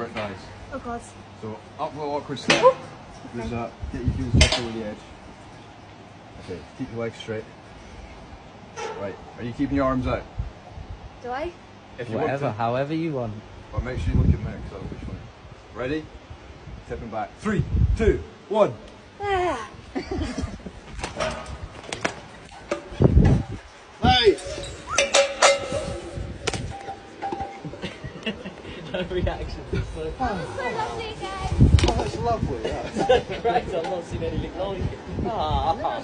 our thighs. Oh god. So upward awkward step. There's that. Get your heels just over the edge. Okay, keep your legs straight. Right, are you keeping your arms out? Do I? If you Whatever, want to, however you want. but make sure you look at me because that'll be funny. Ready? Tipping back. 3, 2, 1. Ah. Nice! No reaction. So lovely, guys. Oh, that's lovely. Yeah. Christ, I've not seen anything like it. Ah.